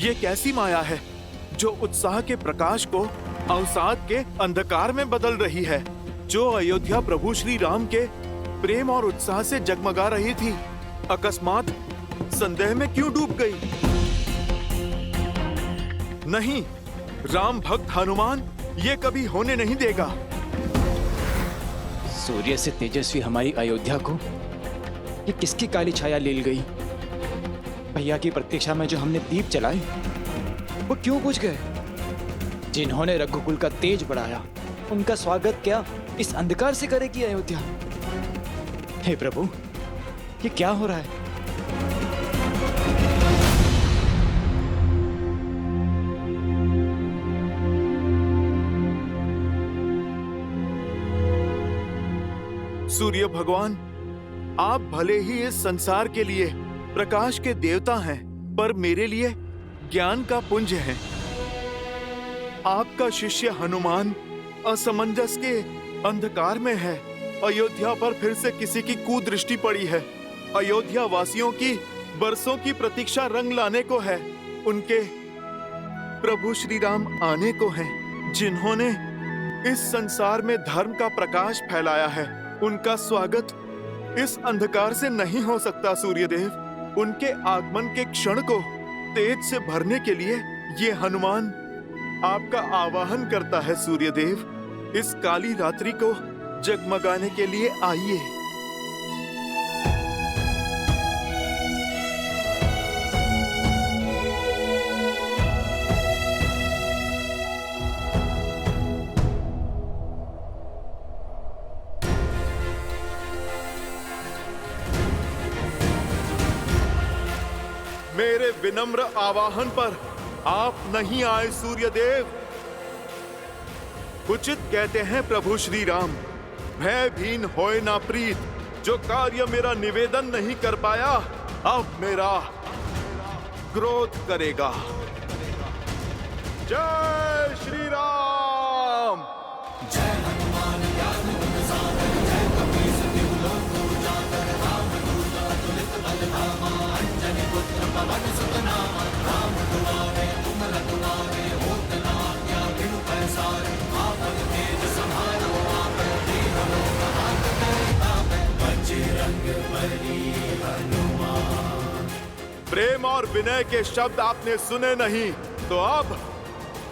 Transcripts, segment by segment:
ये कैसी माया है जो उत्साह के प्रकाश को अवसाद के अंधकार में बदल रही है, जो अयोध्या प्रभु श्री राम के प्रेम और उत्साह से जगमगा रही थी, अकस्मात संदेह में क्यों डूब गई? नहीं, राम भक्त हनुमान ये कभी होने नहीं देगा। सूर्य से तेजस्वी हमारी अयोध्या को ये किसकी काली छाया ले गई? भैया की प्रतीक्षा में जो हमने दीप जलाए वो क्यों बुझ गए? जिन्होंने रघुकुल का तेज बढ़ाया उनका स्वागत क्या इस अंधकार से करेगी अयोध्या? हे प्रभु, ये क्या हो रहा है? सूर्य भगवान, आप भले ही इस संसार के लिए प्रकाश के देवता हैं, पर मेरे लिए ज्ञान का पुंज हैं। आपका शिष्य हनुमान असमंजस के अंधकार में है। अयोध्या पर फिर से किसी की कुदृष्टि पड़ी है। अयोध्या वासियों की बरसों की प्रतीक्षा रंग लाने को है। उनके प्रभु श्री राम आने को हैं, जिन्होंने इस संसार में धर्म का प्रकाश फैलाया है। उनका स्वागत इस अंधकार से नहीं हो सकता सूर्यदेव। उनके आगमन के क्षण को तेज से भरने के लिए ये हनुमान आपका आवाहन करता है सूर्यदेव। इस काली रात्रि को जगमगाने के लिए आइए। मेरे विनम्र आवाहन पर आप नहीं आए सूर्यदेव। उचित कहते हैं प्रभु श्री राम, भयभीन होए ना प्रीत। जो कार्य मेरा निवेदन नहीं कर पाया, अब मेरा क्रोध करेगा। जय श्री राम। जय हनुमान ज्ञान गुण सागर, जय कपीस तिहु लोक उजागर, रामदूत अतुलित बल धामा, अंजनी पुत्र पवन सुत नामा, राम दुआरे तुम रघुनारे, होत न आज्ञा बिनु पैसारे, आपन तेज समारो आपन, दीन लोक हाथ धरि पावै, बजरंग बली हनुमान। प्रेम और विनय के शब्द आपने सुने नहीं, तो अब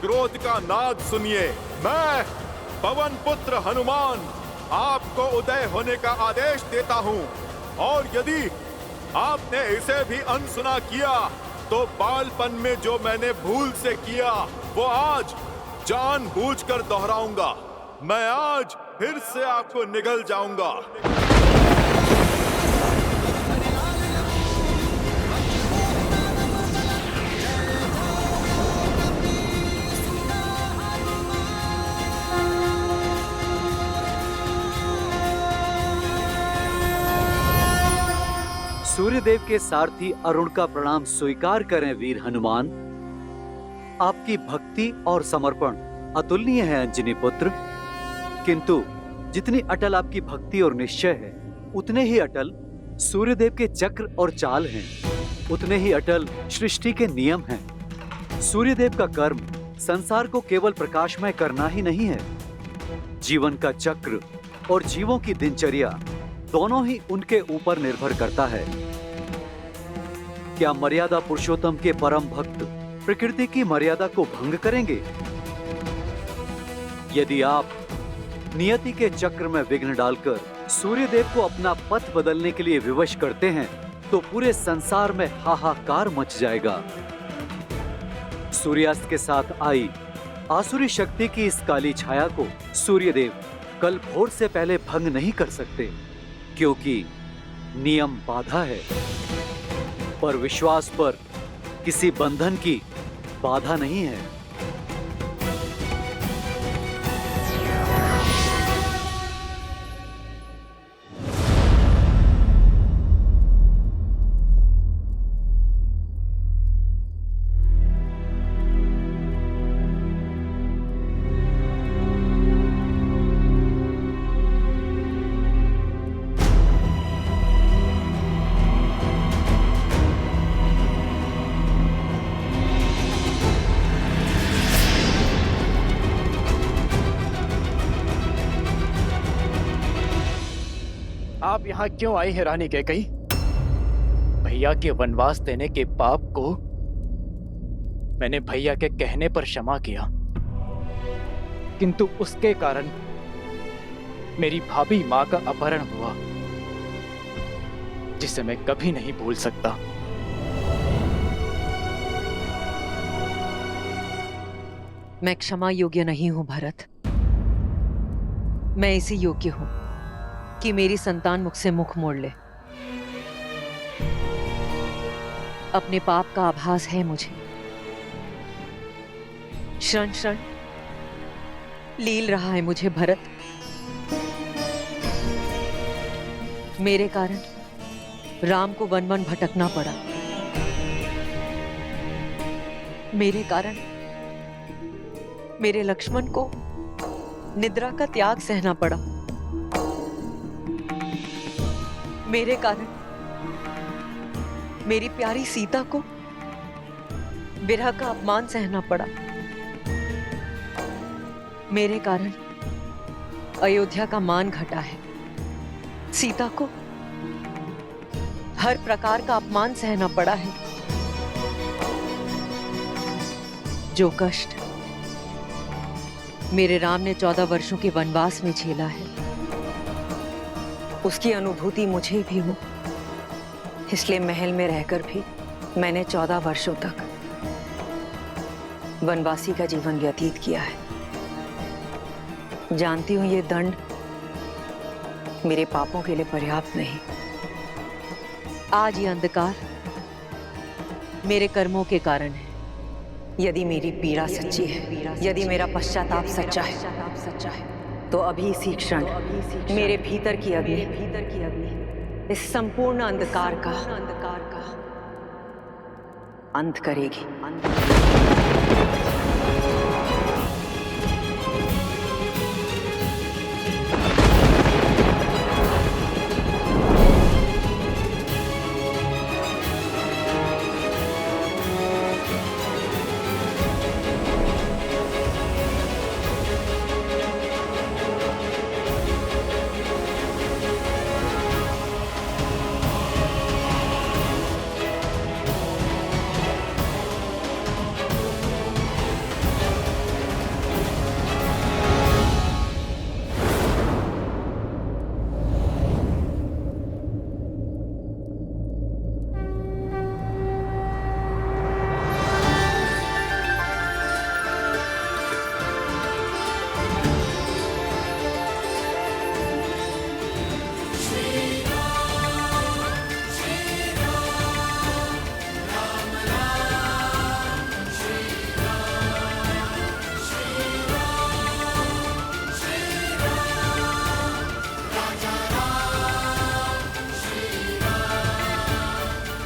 क्रोध का नाद सुनिए। मैं पवन पुत्र हनुमान आपको उदय होने का आदेश देता हूं, और यदि आपने इसे भी अनसुना किया तो बालपन में जो मैंने भूल से किया वो आज जानबूझकर दोहराऊंगा। मैं आज फिर से आपको निगल जाऊंगा। सूर्यदेव के सारथी अरुण का प्रणाम स्वीकार करें वीर हनुमान। आपकी भक्ति और समर्पण अतुलनीय है अंजनी पुत्र, किंतु जितनी अटल आपकी भक्ति और निश्चय है, उतने ही अटल सूर्यदेव के चक्र और चाल हैं, उतने ही अटल सृष्टि के नियम हैं। सूर्यदेव का कर्म संसार को केवल प्रकाशमय करना ही नहीं है, जीवन का चक्र और जीवों की दिनचर्या दोनों ही उनके ऊपर निर्भर करता है। क्या मर्यादा पुरुषोत्तम के परम भक्त प्रकृति की मर्यादा को भंग करेंगे? यदि आप नियति के चक्र में विघ्न डालकर सूर्यदेव को अपना पथ बदलने के लिए विवश करते हैं, तो पूरे संसार में हाहाकार मच जाएगा। सूर्यास्त के साथ आई आसुरी शक्ति की इस काली छाया को सूर्यदेव कल भोर से पहले भंग नहीं कर सकते, क्योंकि नियम बाधा है, पर विश्वास पर किसी बंधन की बाधा नहीं है। आप यहाँ क्यों आई हैं रानी कैकई? भैया के वनवास देने के पाप को मैंने भैया के कहने पर क्षमा किया, किंतु उसके कारण मेरी भाभी माँ का अपहरण हुआ, जिसे मैं कभी नहीं भूल सकता। मैं क्षमा योग्य नहीं हूं भरत। मैं इसी योग्य हूं कि मेरी संतान मुझसे मुख मोड़ ले। अपने पाप का आभास है मुझे। क्षण क्षण लील रहा है मुझे भरत। मेरे कारण राम को वन वन भटकना पड़ा। मेरे कारण मेरे लक्ष्मण को निद्रा का त्याग सहना पड़ा। मेरे कारण मेरी प्यारी सीता को विरह का अपमान सहना पड़ा। मेरे कारण अयोध्या का मान घटा है। सीता को हर प्रकार का अपमान सहना पड़ा है। जो कष्ट मेरे राम ने 14 वर्षों के वनवास में झेला है, उसकी अनुभूति मुझे भी हो। इसलिए महल में रहकर भी मैंने 14 वर्षों तक वनवासी का जीवन व्यतीत किया है। जानती हूं ये दंड मेरे पापों के लिए पर्याप्त नहीं। आज ये अंधकार मेरे कर्मों के कारण है। यदि मेरी पीड़ा सच्ची है, यदि मेरा पश्चाताप सच्चा है, तो अभी इसी क्षण मेरे भीतर की अग्नि इस संपूर्ण अंधकार का अंत करेगी।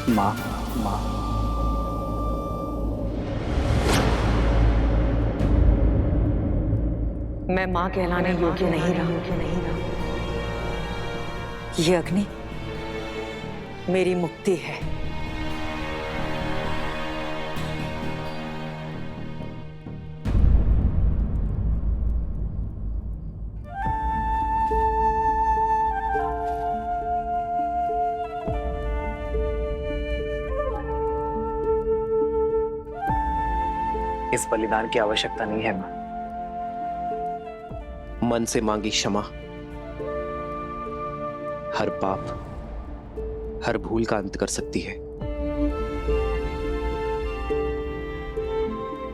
माँ, मैं मां कहलाने योग्य नहीं रहा। ये अग्नि मेरी मुक्ति है। इस बलिदान की आवश्यकता नहीं है मां। मन से मांगी क्षमा हर पाप, हर भूल का अंत कर सकती है।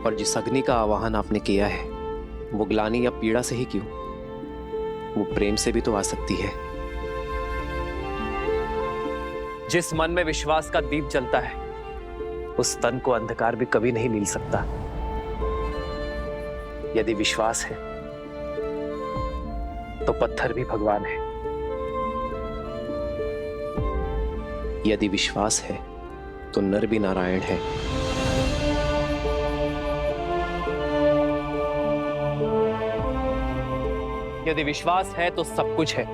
और जिस अग्नि का आवाहन आपने किया है, वो ग्लानि या पीड़ा से ही क्यों, वो प्रेम से भी तो आ सकती है। जिस मन में विश्वास का दीप जलता है, उस तन को अंधकार भी कभी नहीं मिल सकता। यदि विश्वास है तो पत्थर भी भगवान है। यदि विश्वास है तो नर भी नारायण है। यदि विश्वास है तो सब कुछ है।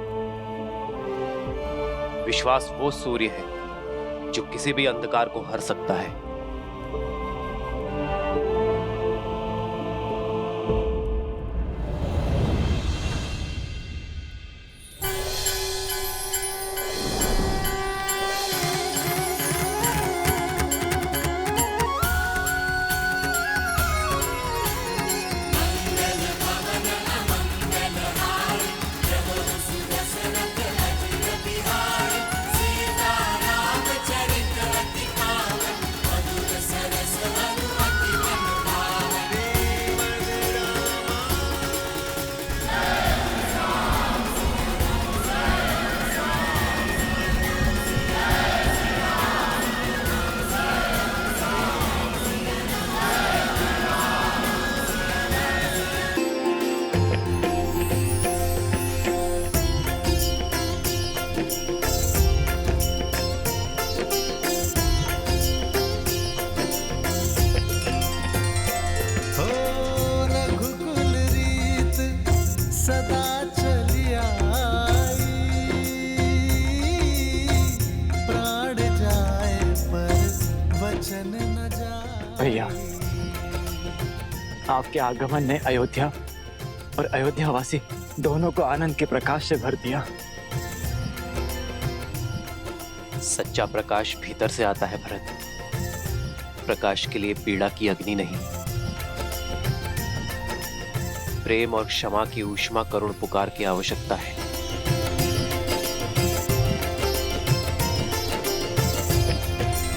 विश्वास वो सूर्य है जो किसी भी अंधकार को हर सकता है। भैया, आपके आगमन ने अयोध्या और अयोध्यावासी दोनों को आनंद के प्रकाश से भर दिया। सच्चा प्रकाश भीतर से आता है भरत। प्रकाश के लिए पीड़ा की अग्नि नहीं, प्रेम और क्षमा की ऊष्मा करुण पुकार की आवश्यकता है।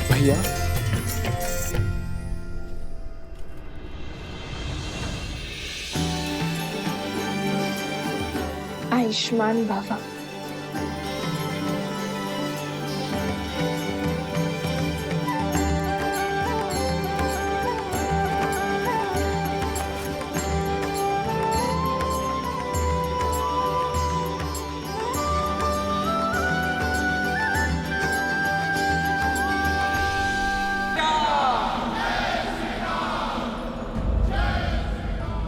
भैया, आयुष्मान भव।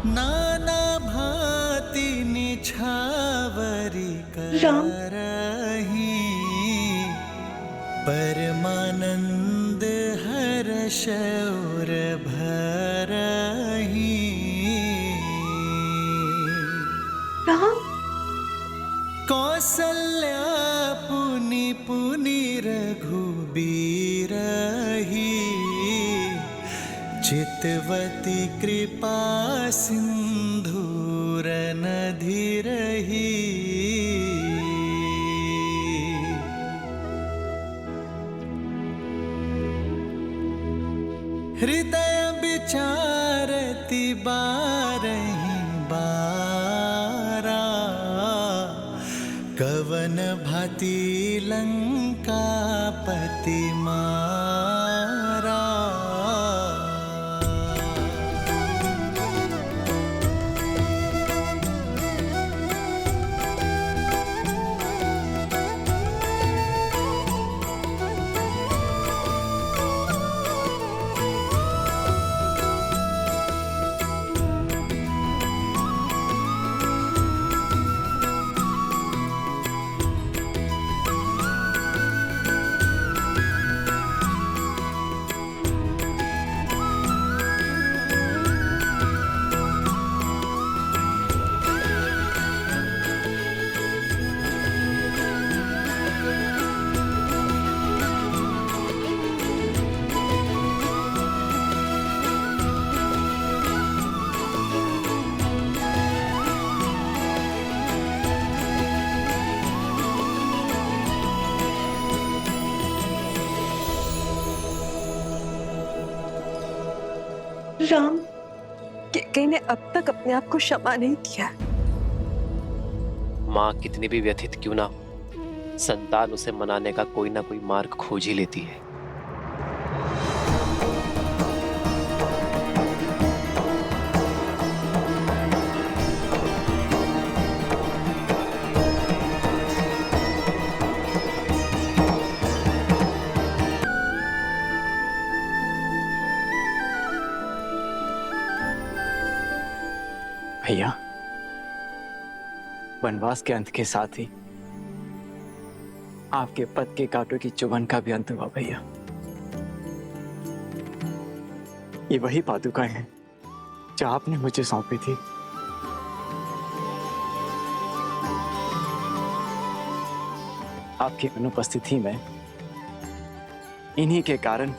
नाना भांति निछावरी करही, परमानंद हर्ष और भरही। कौसल्या पुनि पुनि रघुबीरही, चितवती कृपा सिंधूर नधिरही। हृदय विचारति बारहि बारा, कवन भांति लंकापति मारा। राम, कैकेयी ने अब तक अपने आप को क्षमा नहीं किया। माँ कितनी भी व्यथित क्यों ना, संतान उसे मनाने का कोई ना कोई मार्ग खोज ही लेती है। भैया, वनवास के अंत के साथ ही आपके पद के कांटों की चुभन का भी अंत हुआ भैया। ये वही पादुकाएं हैं जो आपने मुझे सौंपी थी। आपकी अनुपस्थिति में इन्हीं के कारण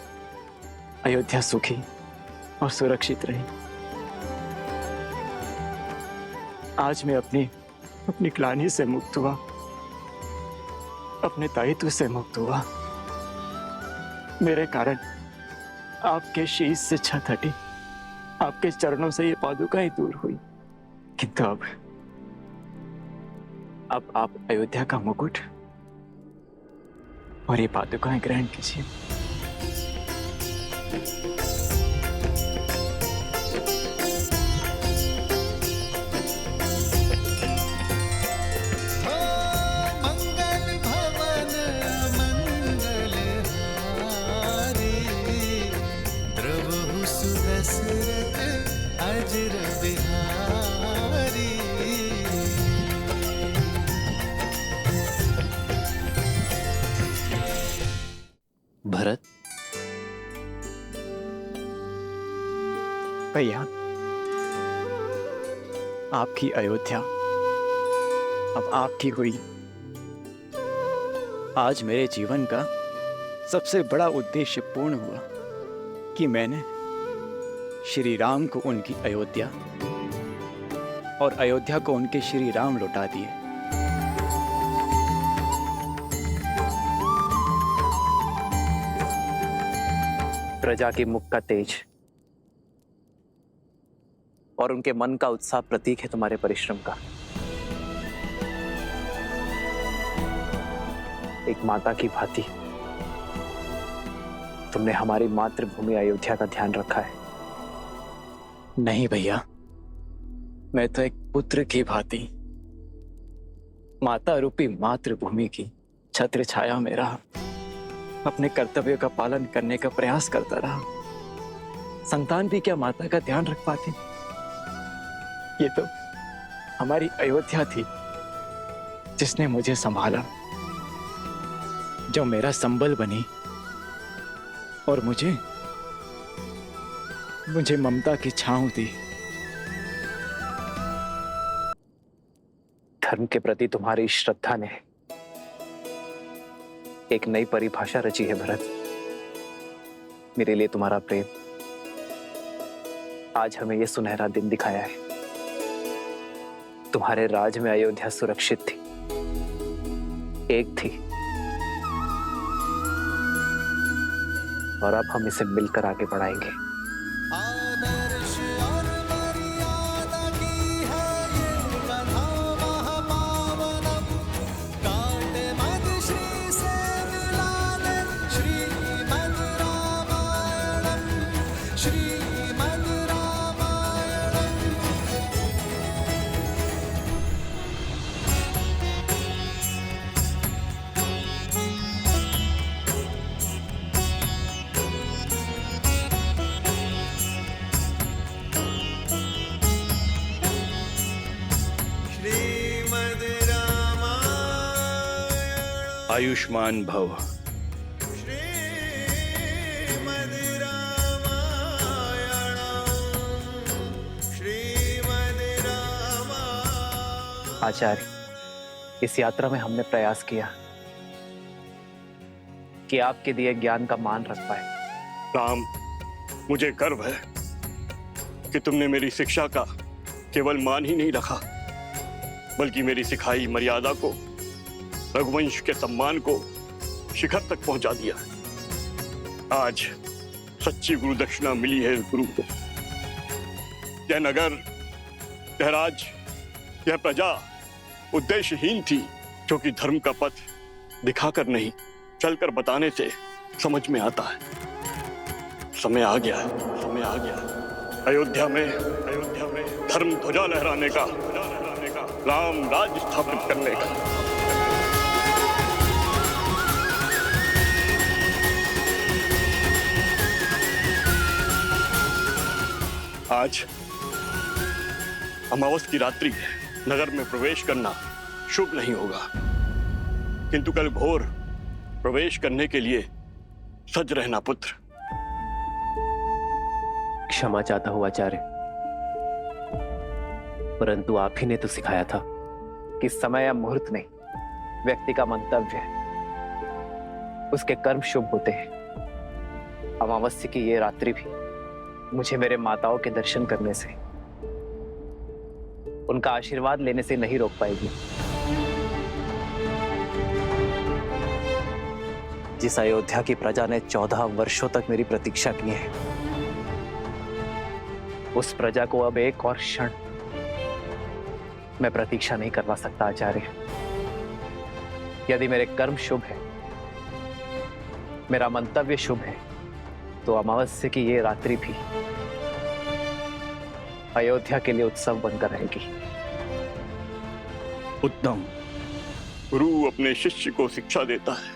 अयोध्या सुखी और सुरक्षित रही। आज मैं अपनी ग्लानि से मुक्त हुआ, अपने दायित्व से मुक्त हुआ। मेरे कारण आपके शीश से छत हटी, आपके चरणों से ये पादुकाएं दूर हुई। किंतु अब आप अयोध्या का मुकुट और ये पादुकाएं ग्रहण कीजिए। अजर बिहारी। भरत, भैया, आपकी अयोध्या अब आपकी हुई। आज मेरे जीवन का सबसे बड़ा उद्देश्य पूर्ण हुआ कि मैंने श्री राम को उनकी अयोध्या और अयोध्या को उनके श्री राम लौटा दिए। प्रजा के मुख का तेज और उनके मन का उत्साह प्रतीक है तुम्हारे परिश्रम का। एक माता की भांति तुमने हमारी मातृभूमि अयोध्या का ध्यान रखा है। नहीं भैया, मैं तो एक पुत्र की भांति माता रूपी मातृभूमि की छत्र छाया में रहा, अपने कर्तव्यों का पालन करने का प्रयास करता रहा। संतान भी क्या माता का ध्यान रख पाती? ये तो हमारी अयोध्या थी जिसने मुझे संभाला, जो मेरा संबल बनी और मुझे ममता की छांव दी। धर्म के प्रति तुम्हारी श्रद्धा ने एक नई परिभाषा रची है भरत। मेरे लिए तुम्हारा प्रेम आज हमें यह सुनहरा दिन दिखाया है। तुम्हारे राज में अयोध्या सुरक्षित थी, एक थी, और अब हम इसे मिलकर आगे बढ़ाएंगे। आदर्श और मर्यादा की है ये कथा महापावनम। काट मद श्री से मिलाले श्रीमद् रामायणम, श्रीमद् रामायणम। श्रीमद् रामायण, आयुष्मान भव। श्रीमद् रामायण, श्रीमद् रामायण। आचार्य, इस यात्रा में हमने प्रयास किया कि आपके दिए ज्ञान का मान रख पाए। राम, मुझे गर्व है कि तुमने मेरी शिक्षा का केवल मान ही नहीं रखा, बल्कि मेरी सिखाई मर्यादा को, रघुवंश के सम्मान को शिखर तक पहुंचा दिया। आज सच्ची गुरु दक्षिणा मिली है इस गुरु को। यह नगर, यह राज, यह प्रजा उद्देश्यहीन थी, क्योंकि धर्म का पथ दिखाकर नहीं, चलकर बताने से समझ में आता है। समय आ गया है, समय आ गया है। अयोध्या में धर्म ध्वजा लहराने का, राम राज स्थापित करने का। आज अमावस की रात्रि है, नगर में प्रवेश करना शुभ नहीं होगा, किंतु कल भोर प्रवेश करने के लिए सज रहना पुत्र। क्षमा चाहता हूं आचार्य, परंतु आप ही ने तो सिखाया था कि समय या मुहूर्त नहीं, व्यक्ति का मंतव्य है, उसके कर्म शुभ होते हैं। अमावस्या की ये रात्रि भी मुझे मेरे माताओं के दर्शन करने से, उनका आशीर्वाद लेने से नहीं रोक पाएगी। जिस अयोध्या की प्रजा ने 14 वर्षों तक मेरी प्रतीक्षा की है, उस प्रजा को अब एक और क्षण मैं प्रतीक्षा नहीं करवा सकता आचार्य। यदि मेरे कर्म शुभ है, मेरा मंतव्य शुभ है, तो अमावस्या की ये रात्रि भी अयोध्या के लिए उत्सव बनकर रहेगी। उत्तम। गुरु अपने शिष्य को शिक्षा देता है,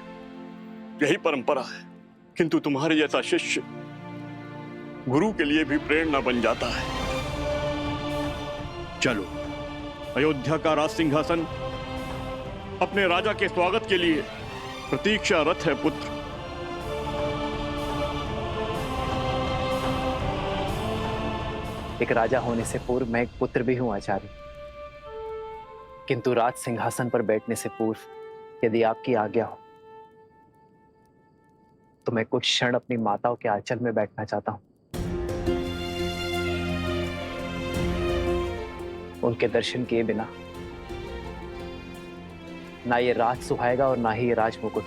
यही परंपरा है, किंतु तुम्हारे जैसा शिष्य गुरु के लिए भी प्रेरणा बन जाता है। चलो, अयोध्या का राज सिंहासन अपने राजा के स्वागत के लिए प्रतीक्षारत है पुत्र। एक राजा होने से पूर्व मैं एक पुत्र भी हूं आचार्य, किंतु राज सिंहासन पर बैठने से पूर्व यदि आपकी आज्ञा हो तो मैं कुछ क्षण अपनी माताओं के आंचल में बैठना चाहता हूं। उनके दर्शन किए बिना ना ये राज सुहाएगा और ना ही ये राज मुकुट।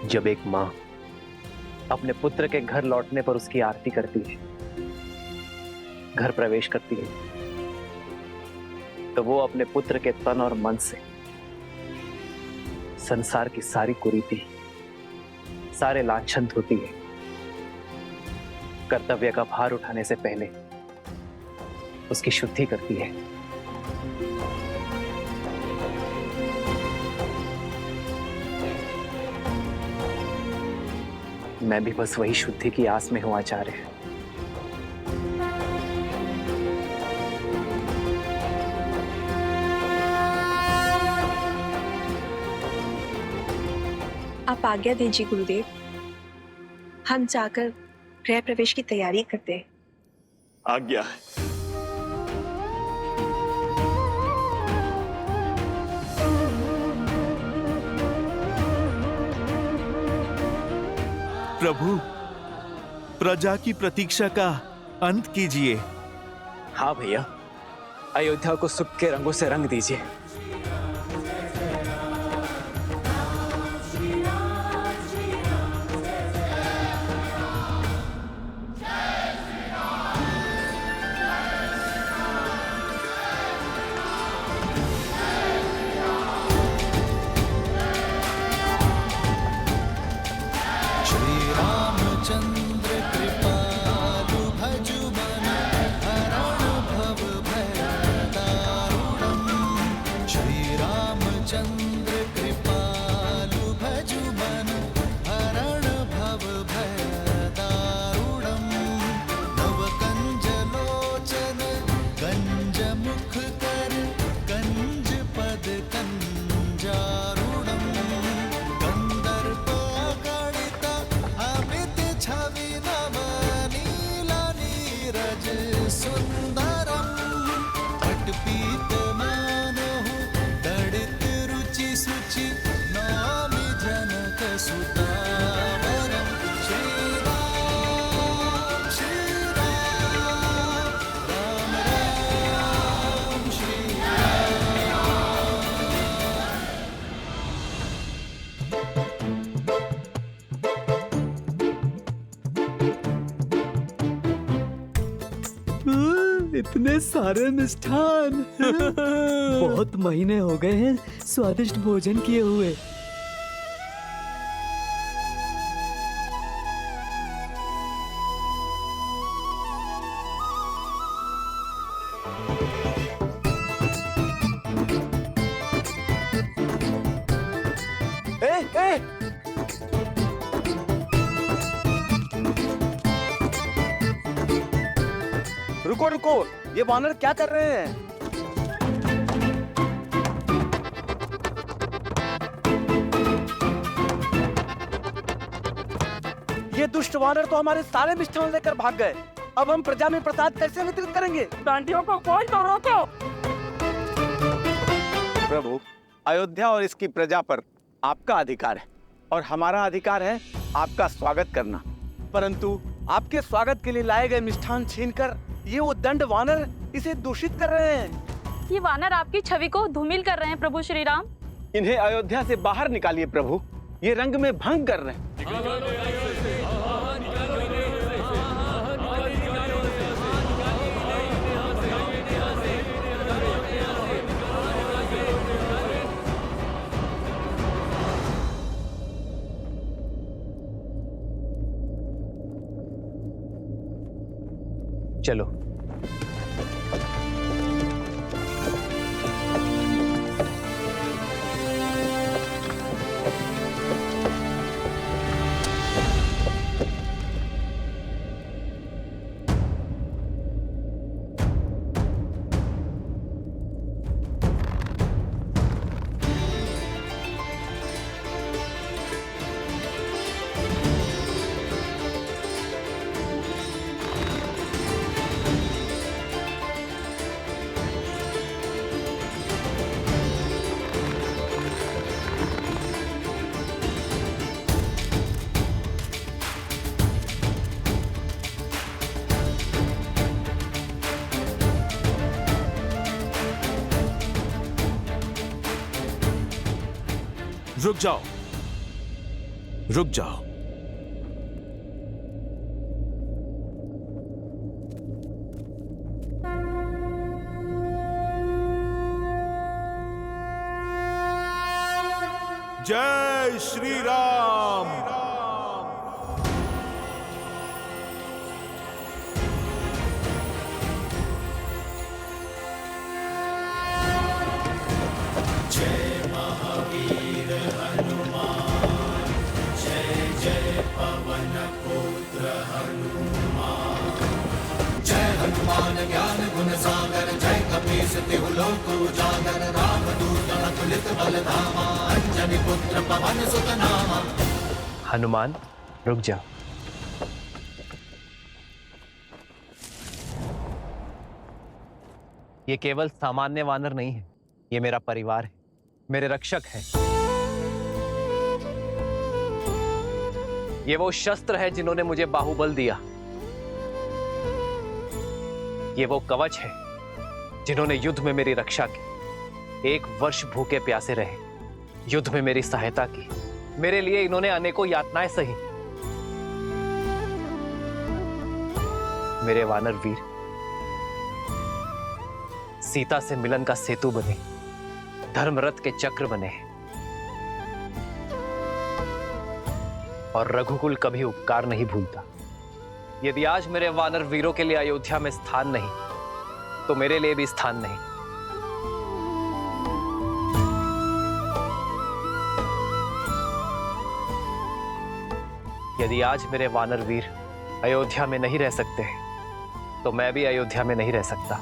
जब एक मां अपने पुत्र के घर लौटने पर उसकी आरती करती है, घर प्रवेश करती है, तो वो अपने पुत्र के तन और मन से संसार की सारी कुरीति, सारे लांछन धोती है। कर्तव्य का भार उठाने से पहले उसकी शुद्धि करती है। मैं भी बस वही शुद्धि की आस में हूं आचार्य। आप आज्ञा दीजिए गुरुदेव, हम जाकर गृह प्रवेश की तैयारी करते हैं। आज्ञा है। प्रभु, प्रजा की प्रतीक्षा का अंत कीजिए। हाँ भैया, अयोध्या को सुख के रंगों से रंग दीजिए। चंद्र कृपालु भजु मन हरण भव भय दारुणम्। श्री रामचंद्र कृपालु भजु मन हरण भव भय दारुणम्। नव कंज लोचन कंज मुख कर कंज पद कंजारुणम्। कंदर्प गणित अमित छवि नव नीला नीरज सुंदरम। पटपीत मानहु दड़ित रुचि सुचि नामि जनक सुतावरम। श्री राम राम राम श्री इतने सारे मिष्ठान। बहुत महीने हो गए हैं स्वादिष्ट भोजन किए हुए। रुको रुको, ये वानर क्या कर रहे हैं? ये दुष्ट वानर तो हमारे सारे मिष्ठान लेकर भाग गए। अब हम प्रजा में प्रसाद कैसे वितरित करेंगे? डांडियों को कोई तो रोको। प्रभु, अयोध्या और इसकी प्रजा पर आपका अधिकार है और हमारा अधिकार है आपका स्वागत करना। परंतु आपके स्वागत के लिए लाए गए मिष्ठान छीनकर ये वो दंड वानर इसे दूषित कर रहे हैं। ये वानर आपकी छवि को धूमिल कर रहे हैं प्रभु श्री राम। इन्हें अयोध्या से बाहर निकालिए प्रभु, ये रंग में भंग कर रहे हैं। चलो। रुक जाओ, रुक जाओ। जय श्री राम। हनुमान, रुक जा। ये केवल सामान्य वानर नहीं है, ये मेरा परिवार है, मेरे रक्षक है। ये वो शस्त्र है जिन्होंने मुझे बाहुबल दिया। ये वो कवच है जिन्होंने युद्ध में मेरी रक्षा की। 1 वर्ष भूखे प्यासे रहे, युद्ध में मेरी सहायता की। मेरे लिए इन्होंने अनेकों यातनाएं सही। मेरे वानर वीर सीता से मिलन का सेतु बने, धर्मरथ के चक्र बने, और रघुकुल कभी उपकार नहीं भूलता। यदि आज मेरे वानर वीरों के लिए अयोध्या में स्थान नहीं, तो मेरे लिए भी स्थान नहीं। यदि आज मेरे वानर वीर अयोध्या में नहीं रह सकते, तो मैं भी अयोध्या में नहीं रह सकता।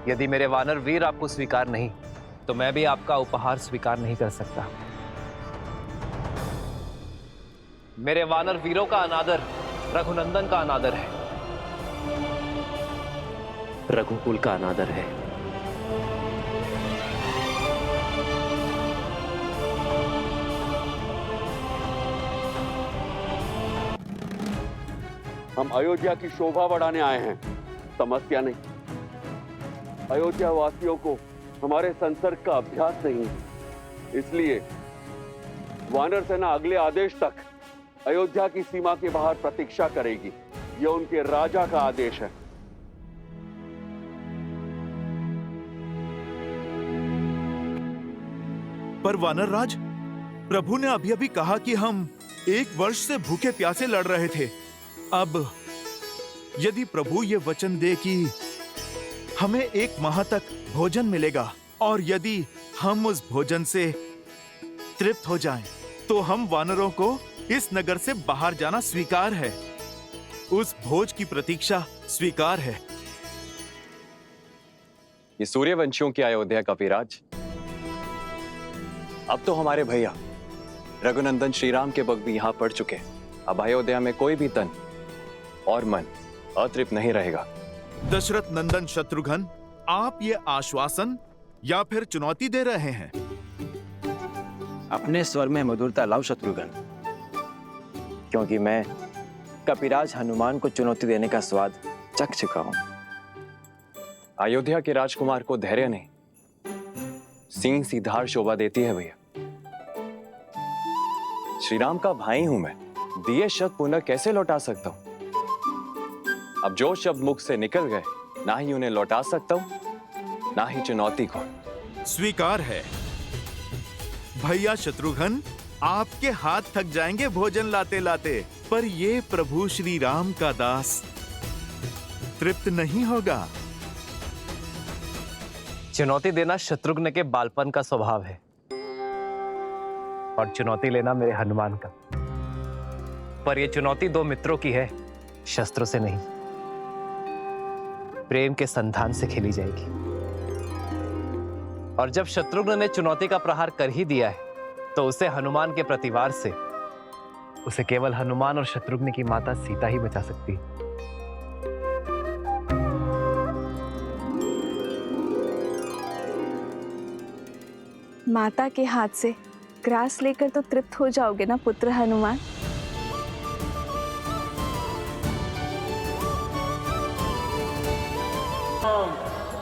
यदि मेरे वानर वीर आपको स्वीकार नहीं, तो मैं भी आपका उपहार स्वीकार नहीं कर सकता। मेरे वानर वीरों का अनादर रघुनंदन का अनादर है, रघुकुल का अनादर है। हम अयोध्या की शोभा बढ़ाने आए हैं, समस्या नहीं। अयोध्या वासियों को हमारे संसर्ग का अभ्यास नहीं है, इसलिए वानर सेना अगले आदेश तक अयोध्या की सीमा के बाहर प्रतीक्षा करेगी। यह उनके राजा का आदेश है। पर वानर राज, प्रभु ने अभी अभी कहा कि हम 1 वर्ष से भूखे प्यासे लड़ रहे थे। अब यदि प्रभु ये वचन दे कि हमें 1 माह तक भोजन मिलेगा, और यदि हम उस भोजन से तृप्त हो जाएं, तो हम वानरों को इस नगर से बाहर जाना स्वीकार है। उस भोज की प्रतीक्षा स्वीकार है। ये सूर्यवंशियों की अयोध्या का विराज। अब तो हमारे भैया रघुनंदन श्रीराम के वक्त भी यहां पड़ चुके। अब अयोध्या में कोई भी तन और मन अतृप्त नहीं रहेगा। दशरथ नंदन शत्रुघ्न, आप ये आश्वासन या फिर चुनौती दे रहे हैं? अपने स्वर में मधुरता लाओ शत्रुघ्न, क्योंकि मैं कपिराज हनुमान को चुनौती देने का स्वाद चख चुका हूं। अयोध्या के राजकुमार को धैर्य नहीं, सिंह सी धार शोभा देती है भैया। श्रीराम का भाई हूं मैं, दिए शब्द पुनः कैसे लौटा सकता हूं? अब जो शब्द मुख से निकल गए, ना ही उन्हें लौटा सकता हूं, ना ही चुनौती को। स्वीकार है। भैया शत्रुघ्न, आपके हाथ थक जाएंगे भोजन लाते लाते, पर ये प्रभु श्री राम का दास तृप्त नहीं होगा। चुनौती देना शत्रुघ्न के बालपन का स्वभाव है, और चुनौती लेना मेरे हनुमान का। पर यह चुनौती 2 मित्रों की है, शस्त्रों से नहीं, प्रेम के संधान से खेली जाएगी। और जब शत्रुघ्न ने चुनौती का प्रहार कर ही दिया है, तो उसे हनुमान के प्रतिवार से उसे केवल हनुमान और शत्रुघ्न की माता सीता ही बचा सकती है। माता के हाथ से ग्रास लेकर तो तृप्त हो जाओगे ना पुत्र हनुमान? राम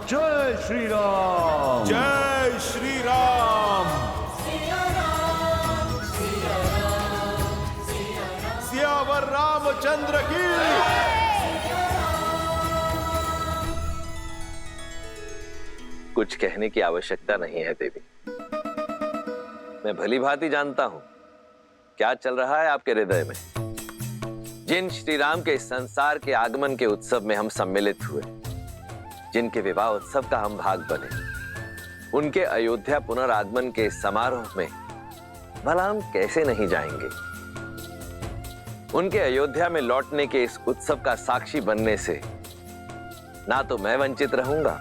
जय श्री राम। जय श्री राम। सियावर रामचंद्र की। कुछ कहने की आवश्यकता नहीं है देवी। मैं भली भांति जानता हूं क्या चल रहा है आपके हृदय में। जिन श्री राम के इस संसार के आगमन के उत्सव में हम सम्मिलित हुए, जिनके विवाह उत्सव का हम भाग बने, उनके अयोध्या पुनरागमन के इस समारोह में भला हम कैसे नहीं जाएंगे। उनके अयोध्या में लौटने के इस उत्सव का साक्षी बनने से ना तो मैं वंचित रहूंगा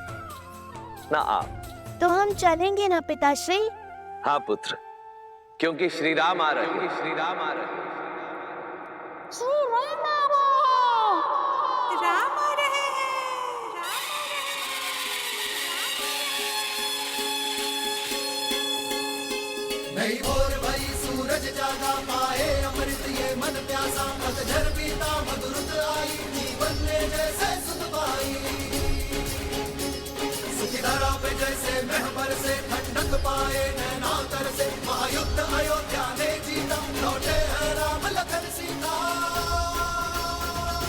ना आप। तो हम चलेंगे ना पिताश्री? हाँ पुत्र, क्योंकि श्री राम आ रहे हैं। श्री राम आ रहे हैं। राम आ रहे हैं। नहीं और भाई सूरज जागा पाए अमृत ये मन प्यासा पतझर बीता मधुरत आई जीवन में जैसे सुध पाई सुखी धरा पे जैसे महबर से ठंडक पाए नैना तर से महायुद्ध अयोध्या ने जीता लौटे हैं राम लखन सीता।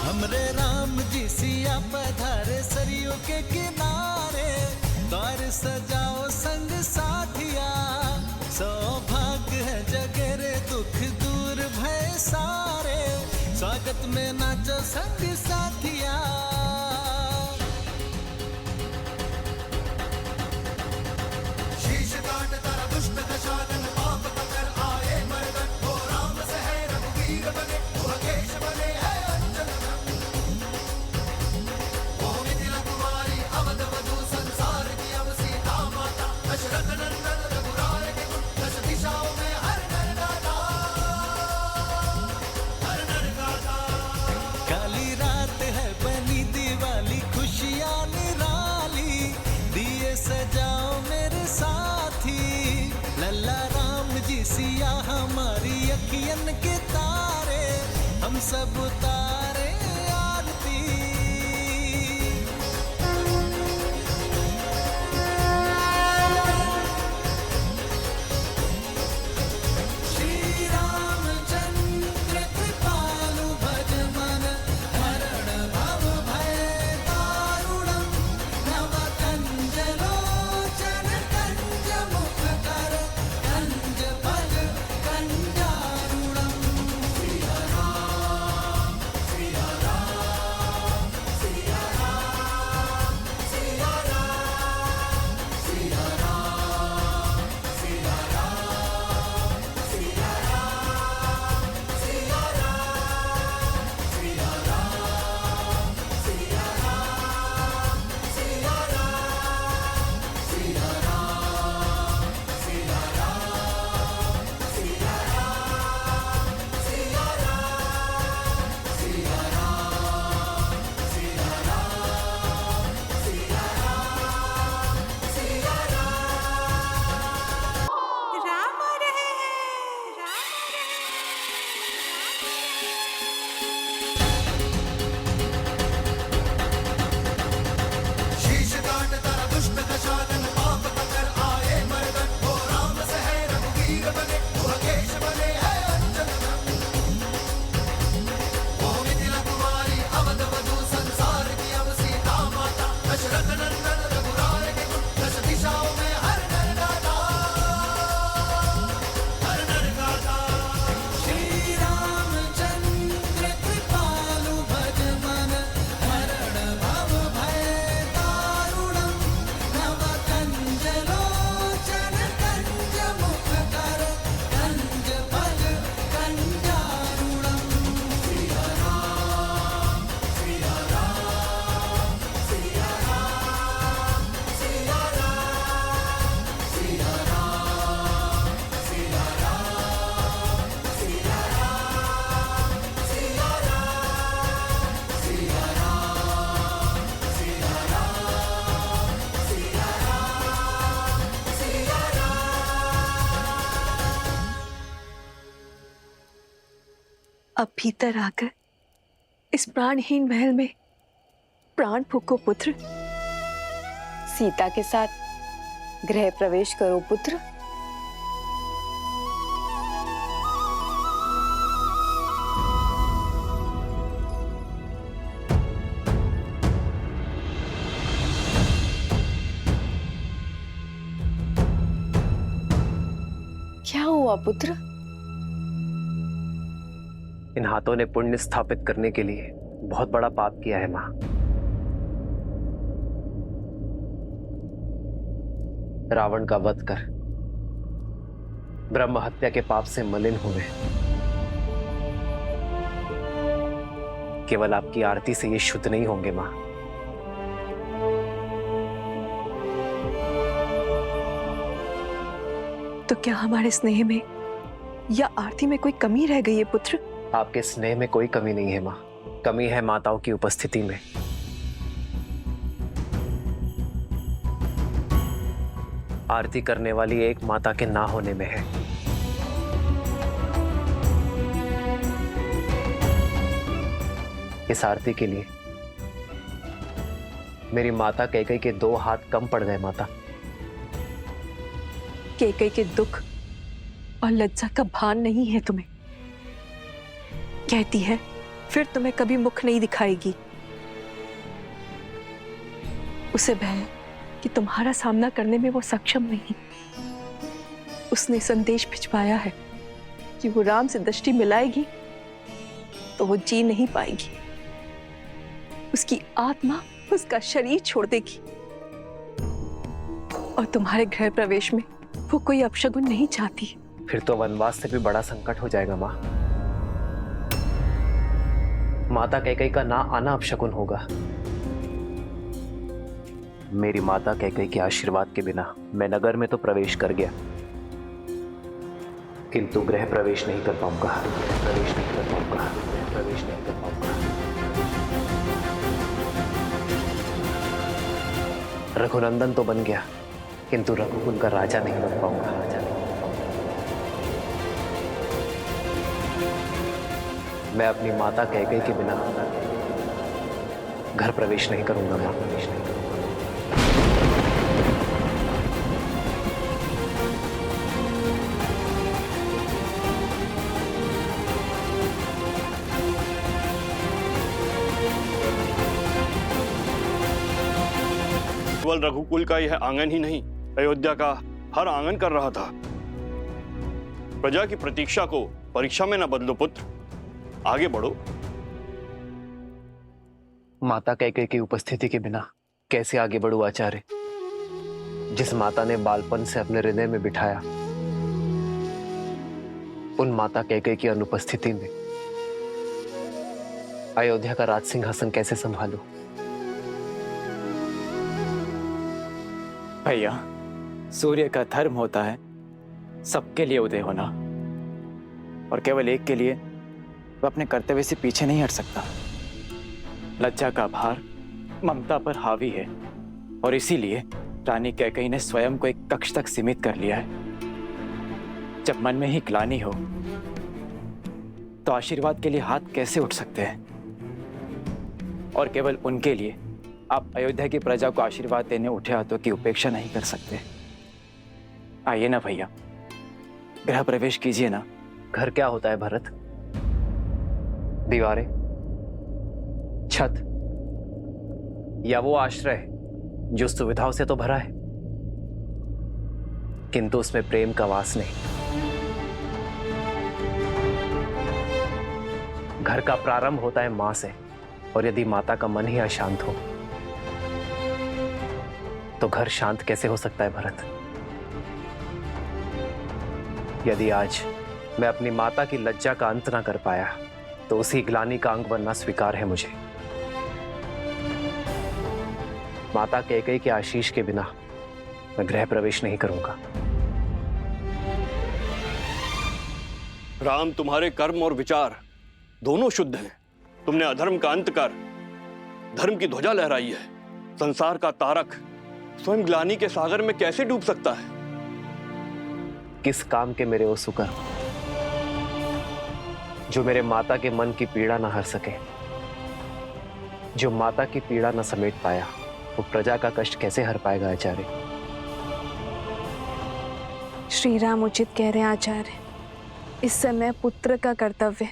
हमरे राम जी सिया पधारे सरयू के किनारे द्वार सजाओ संग साथिया सौभाग्य है जगे रे दुख दूर भय सारे स्वागत में नाचो संग साथिया। शीश काट तारा दुष्ट दशानन पाप कर आए मरगन हो राम से है रघुवीर बने केश बने है अंजन वो मिथिला कुमारी अवध वधु संसार की अब सीता माता दशरथ नंदन रघुराय के दस दिशाओं में हर नर गाता हर नर गाता। काली रात है बनी दिवाली खुशियाँ निराली दिए सजाओ मेरे साथी लल्ला राम जी सिया हमारी अखियन के तारे हम सब उतारे आरती। श्री रामचंद्र कृपालु भज मन हरण भव भय दारुणम नव कंज लोचन कंज मुख कर कंज भज कंजारुणम। सिया राम सिया राम सिया राम सिया राम सिया राम सिया राम सिया राम सिया राम सिया राम सिया राम सिया राम सिया राम सिया राम सिया राम सिया राम सिया राम सिया राम सिया राम सिया राम। राम आ रहे हैं। राम शीश काट तारा दुष्ट दशानन पाप कर आए मरगन हो राम से है रघुवीर बने केश बने है अंजन वो मिथिला कुमारी अवध वधु संसार की अब सीता माता दशरथ नंदन रघुराय के दस दिशाओं में हर नर गाता हर नर गाता। श्री रामचंद्र कृपालु भज मन हरण भव भय दारुणम नव कंज लोचन कंज मुख कर कंज भज कंजारुणम। सिया राम सिया राम सिया राम सिया राम सिया राम सिया राम सिया राम सिया राम सिया राम सिया राम सिया राम सिया राम। अब भीतर आकर इस प्राणहीन महल में प्राण फूको पुत्र। सीता के साथ गृह प्रवेश करो पुत्र। क्या हुआ पुत्र? इन हाथों ने पुण्य स्थापित करने के लिए बहुत बड़ा पाप किया है मां। रावण का वध कर ब्रह्म हत्या के पाप से मलिन हुए। केवल आपकी आरती से ये शुद्ध नहीं होंगे मां। तो क्या हमारे स्नेह में या आरती में कोई कमी रह गई है पुत्र? आपके स्नेह में कोई कमी नहीं है मां, कमी है माताओं की उपस्थिति में। आरती करने वाली एक माता के ना होने में है। इस आरती के लिए मेरी माता कैकेयी के 2 हाथ कम पड़ गए माता। कैकेयी के दुख और लज्जा का भान नहीं है तुम्हें। कहती है फिर तुम्हें कभी मुख नहीं दिखाएगी। उसे भय है कि तुम्हारा सामना करने में वो सक्षम नहीं। उसने संदेश भिजवाया है कि वो राम से दृष्टि मिलाएगी तो वो जी नहीं पाएगी। उसकी आत्मा उसका शरीर छोड़ देगी। और तुम्हारे गृह प्रवेश में वो कोई अपशगुन नहीं चाहती। फिर तो वनवास से भी बड़ा संकट हो जाएगा मां। माता कैकेयी का ना आना अपशगुन होगा। मेरी माता कैकेयी के आशीर्वाद के बिना मैं नगर में तो प्रवेश कर गया, किंतु गृह प्रवेश नहीं कर पाऊंगा। प्रवेश नहीं कर पाऊंगा। प्रवेश नहीं कर पाऊंगा। रघुनंदन तो बन गया, किंतु रघुकुल का राजा नहीं बन पाऊंगा। राजा नहीं बन पाऊंगा। मैं अपनी माता कैकेयी के बिना घर प्रवेश नहीं करूंगा मां। प्रवेश नहीं करूंगा। केवल रघुकुल का यह आंगन ही नहीं, अयोध्या का हर आंगन कर रहा था। प्रजा की प्रतीक्षा को परीक्षा में न बदलो पुत्र, आगे बढ़ो। माता कैकेयी की उपस्थिति के बिना कैसे आगे बढ़ूं आचार्य? जिस माता ने बालपन से अपने हृदय में बिठाया, उन माता कैकेयी की अनुपस्थिति में अयोध्या का राज सिंहासन कैसे संभालूं? भैया, सूर्य का धर्म होता है सबके लिए उदय होना, और केवल एक के लिए वो अपने कर्तव्य से पीछे नहीं हट सकता। लज्जा का भार ममता पर हावी है, और इसीलिए रानी कैकेयी ने स्वयं को एक कक्ष तक सीमित कर लिया है। जब मन में ही ग्लानि हो तो आशीर्वाद के लिए हाथ कैसे उठ सकते हैं? और केवल उनके लिए आप अयोध्या की प्रजा को आशीर्वाद देने उठे हाथों की उपेक्षा नहीं कर सकते। आइए ना भैया, गृह प्रवेश कीजिए ना। घर क्या होता है भरत? दीवारें, छत, या वो आश्रय जो सुविधाओं से तो भरा है किंतु उसमें प्रेम का वास नहीं। घर का प्रारंभ होता है मां से, और यदि माता का मन ही अशांत हो तो घर शांत कैसे हो सकता है भरत? यदि आज मैं अपनी माता की लज्जा का अंत ना कर पाया तो उसी ग्लानि का अंग बनना स्वीकार है मुझे। माता कैकेयी के आशीष के बिना मैं गृह प्रवेश नहीं करूंगा। राम, तुम्हारे कर्म और विचार दोनों शुद्ध हैं। तुमने अधर्म का अंत कर धर्म की ध्वजा लहराई है। संसार का तारक स्वयं ग्लानि के सागर में कैसे डूब सकता है? किस काम के मेरे वो सुकर जो मेरे माता के मन की पीड़ा न हर सके, जो माता की पीड़ा न समेट पाया, वो प्रजा का कष्ट कैसे हर पाएगा आचार्य? श्री राम उचित कह रहे हैं आचार्य। इस समय पुत्र का कर्तव्य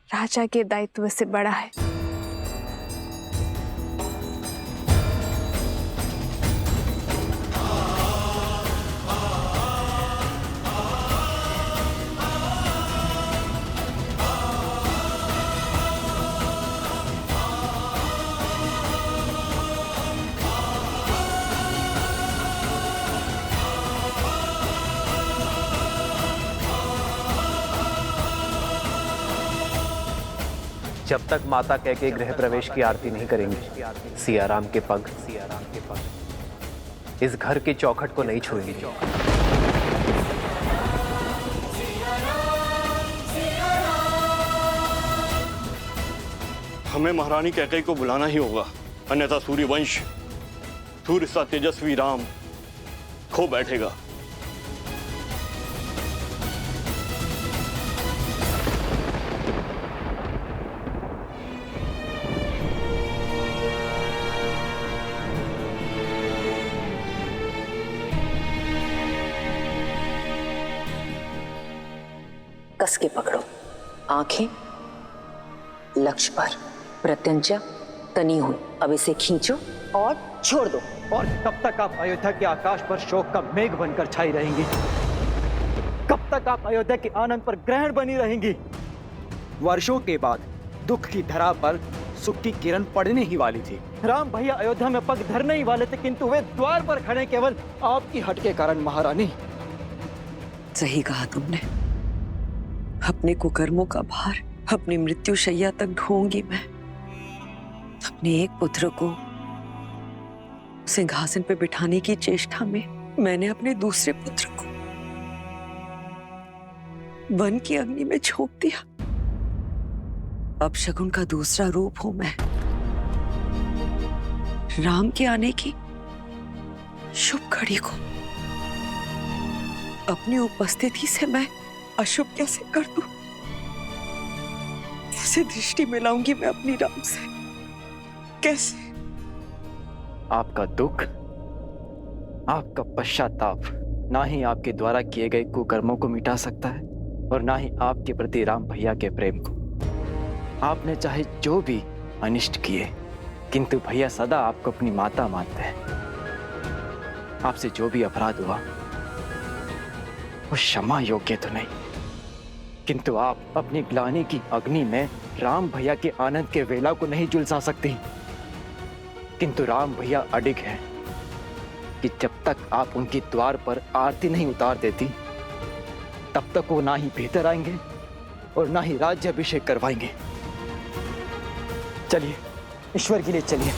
राजा के दायित्व से बड़ा है। जब तक माता कह के गृह प्रवेश की आरती नहीं करेंगे, सियाराम के पग इस घर की चौखट को नहीं छुएंगे। हमें महारानी कैकेयी को बुलाना ही होगा, अन्यथा सूर्यवंश सूर्य सा तेजस्वी राम खो बैठेगा। कस के पकड़ो, आंखें लक्ष्य पर, प्रत्यंचा तनी हुई। अब इसे खींचो और छोड़ दो। और कब तक आप अयोध्या के आकाश पर शोक का मेघ बनकर छाई रहेंगी? कब तक आप अयोध्या के आनंद पर ग्रहण बनी रहेंगी? वर्षों के बाद दुख की धरा पर सुख की किरण पड़ने ही वाली थी। राम भैया अयोध्या में पग धरने ही वाले थे, किंतु वे द्वार पर खड़े केवल आपकी हट के कारण। महारानी, सही कहा तुमने। अपने कुकर्मों का भार अपनी मृत्यु शैया तक ढोऊंगी मैं। अपने एक पुत्र को सिंहासन पे बिठाने की चेष्टा में मैंने अपने दूसरे पुत्र को वन की अग्नि में झोंक दिया। अब शकुन का दूसरा रूप हूं मैं। राम के आने की शुभ घड़ी को अपनी उपस्थिति से मैं अशुभ कैसे कर दूं? कैसे दृष्टि मिलाऊंगी मैं अपनी राम से? कैसे? आपका दुख, आपका पश्चाताप ना ही आपके द्वारा किए गए कुकर्मों को मिटा सकता है और ना ही आपके प्रति राम भैया के प्रेम को। आपने चाहे जो भी अनिष्ट किए, किंतु भैया सदा आपको अपनी माता मानते हैं। आपसे जो भी अपराध हुआ वो क्षमा योग्य तो नहीं, किंतु आप अपनी ग्लानि की अग्नि में राम भैया के आनंद के वेला को नहीं झुलसा सकती। किंतु राम भैया अडिग हैं कि जब तक आप उनके द्वार पर आरती नहीं उतार देती, तब तक वो ना ही भीतर आएंगे और ना ही राज्याभिषेक करवाएंगे। चलिए, ईश्वर के लिए चलिए।